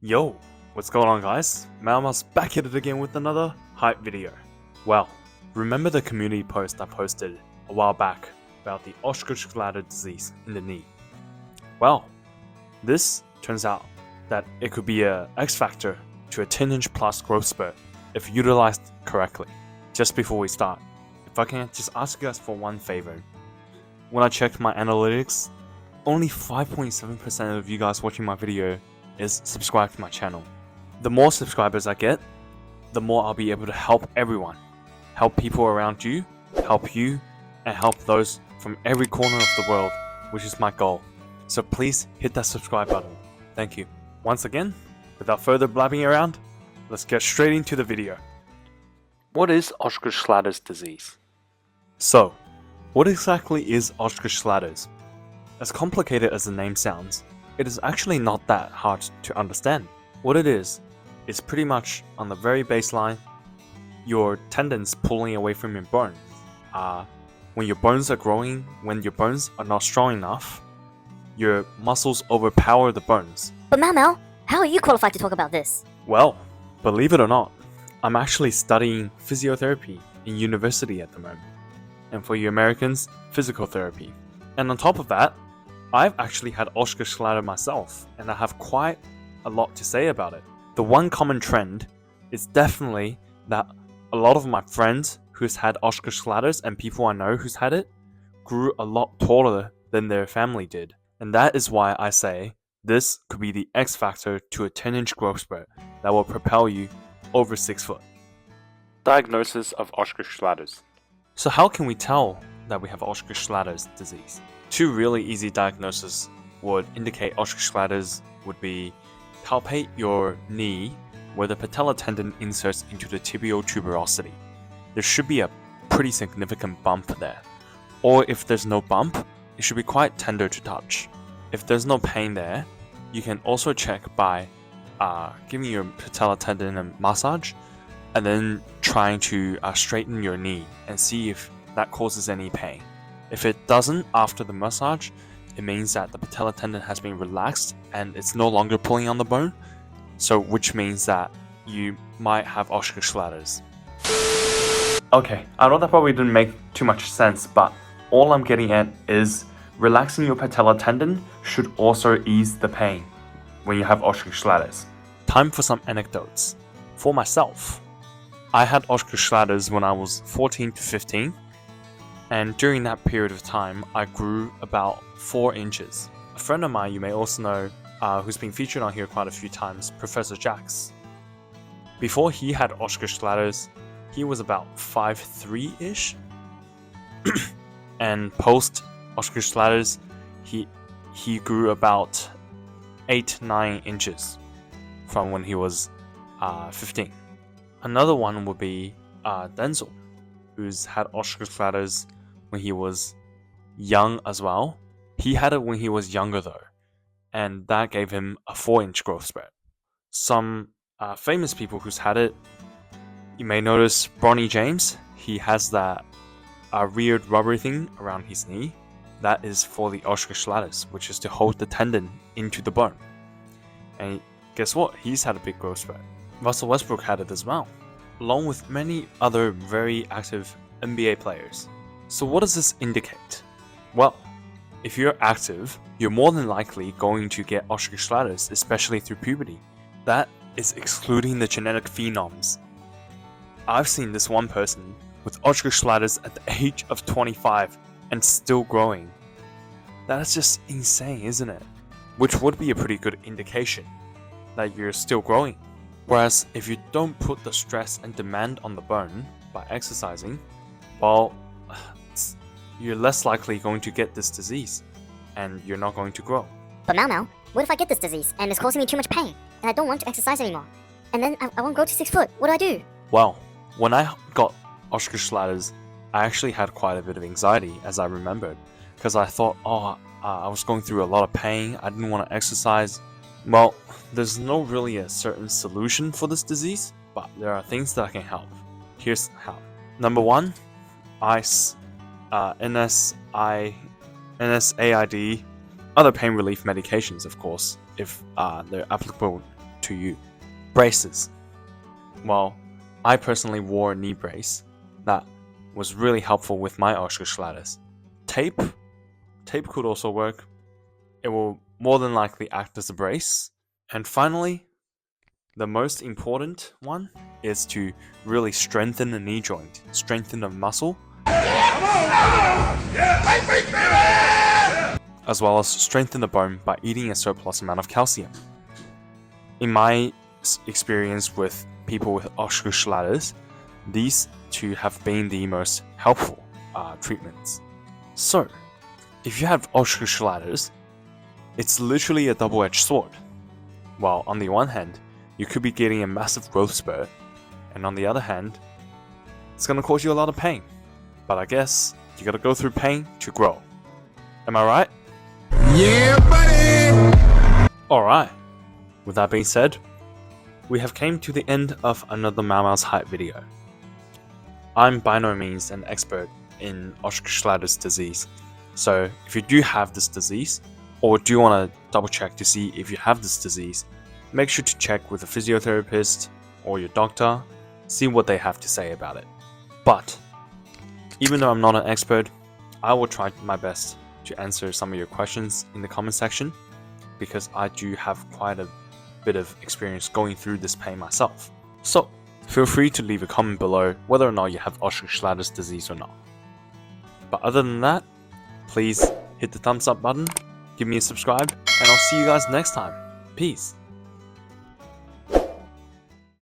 Yo, what's going on guys? Malmas back at it again with another hype video. Well, remember the community post I posted a while back about the Osgood Schllater disease in the knee? Well, this turns out that it could be a X factor to a 10-inch plus growth spurt if utilized correctly. Just before we start, if I can just ask you guys for one favor. When I checked my analytics, only 5.7% of you guys watching my video is subscribed to my channel. The more subscribers I get, the more I'll be able to help everyone. Help people around you, and help those from every corner of the world, which is my goal. So please hit that subscribe button. Thank you. Once again, without further blabbing around, let's get straight into the video. What is Osgood Schllater's disease? So, what exactly is Osgood Schllater's? As complicated as the name sounds, it is actually not that hard to understand. What it is pretty much on the very baseline, your tendons pulling away from your bones. When your bones are growing, when your bones are not strong enough, your muscles overpower the bones. But Mao, how are you qualified to talk about this? Well, believe it or not, I'm actually studying physiotherapy in university at the moment. And for you Americans, physical therapy. And on top of that, I've actually had Osgood Schllater myself, and I have quite a lot to say about it. The one common trend is definitely that a lot of my friends who's had Osgood Schllater's and people I know who's had it grew a lot taller than their family did. And that is why I say this could be the X factor to a 10-inch growth spurt that will propel you over 6 foot. Diagnosis of Osgood Schllater's. So how can we tell that we have Osgood Schllater's disease? Two really easy diagnoses would indicate Osgood Schllater's would be palpate your knee where the patella tendon inserts into the tibial tuberosity. There should be a pretty significant bump there. Or if there's no bump, it should be quite tender to touch. If there's no pain there, you can also check by giving your patella tendon a massage and then trying to straighten your knee and see if that causes any pain. If it doesn't after the massage, it means that the patella tendon has been relaxed and it's no longer pulling on the bone, so which means that you might have Osgood Schllater's. Okay, I know that probably didn't make too much sense, but all I'm getting at is relaxing your patella tendon should also ease the pain when you have Osgood Schllater's. Time for some anecdotes. For myself, I had Osgood Schllater's when I was 14 to 15. And during that period of time, I grew about 4 inches. A friend of mine you may also know, who's been featured on here quite a few times, Professor Jax. Before he had Osgood Schllater's, he was about 5'3"-ish. And post Osgood Schllater's, he grew about 8-9 inches from when he was 15. Another one would be Denzel, who's had Osgood Schllater's when he was young as well. He had it when he was younger though, and that gave him a 4-inch growth spurt. Some famous people who's had it, you may notice Bronny James. He has that weird rubbery thing around his knee. That is for the Osgood Schllater's, which is to hold the tendon into the bone. And guess what? He's had a big growth spurt. Russell Westbrook had it as well, along with many other very active NBA players. So what does this indicate? Well, if you're active, you're more than likely going to get Osgood Schllater's, especially through puberty. That is excluding the genetic phenoms. I've seen this one person with Osgood Schllater's at the age of 25 and still growing. That is just insane, isn't it? Which would be a pretty good indication that you're still growing. Whereas if you don't put the stress and demand on the bone by exercising, well, you're less likely going to get this disease, and you're not going to grow. But Mao, what if I get this disease and it's causing me too much pain, and I don't want to exercise anymore? And then I won't grow to 6 foot. What do I do? Well, when I got Osgood Schllater's, I actually had quite a bit of anxiety, as I remembered, because I thought, I was going through a lot of pain, I didn't want to exercise. Well, there's no really a certain solution for this disease, but there are things that can help. Here's how. Number 1, ice, NSAID, other pain relief medications, of course, if they're applicable to you. Braces. Well, I personally wore a knee brace that was really helpful with my Osgood Schlaters. Tape could also work. It will more than likely act as a brace. And finally, the most important one is to really strengthen the knee joint, strengthen the muscle, as well as strengthen the bone by eating a surplus amount of calcium. In my experience with people with Osgood Schlaters, these two have been the most helpful treatments. So, if you have Osgood Schlaters, it's literally a double-edged sword. While on the one hand, you could be getting a massive growth spurt, and on the other hand, it's gonna cause you a lot of pain. But I guess you gotta go through pain to grow. Am I right? Yeah, buddy! Alright, with that being said, we have came to the end of another Mama's Height video. I'm by no means an expert in Osgood Schlatter's disease, so if you do have this disease, or do want to double check to see if you have this disease, make sure to check with a physiotherapist or your doctor, see what they have to say about it. But, even though I'm not an expert, I will try my best to answer some of your questions in the comment section, because I do have quite a bit of experience going through this pain myself. So, feel free to leave a comment below whether or not you have Osgood Schlatter's disease or not. But other than that, please hit the thumbs up button, give me a subscribe, and I'll see you guys next time. Peace.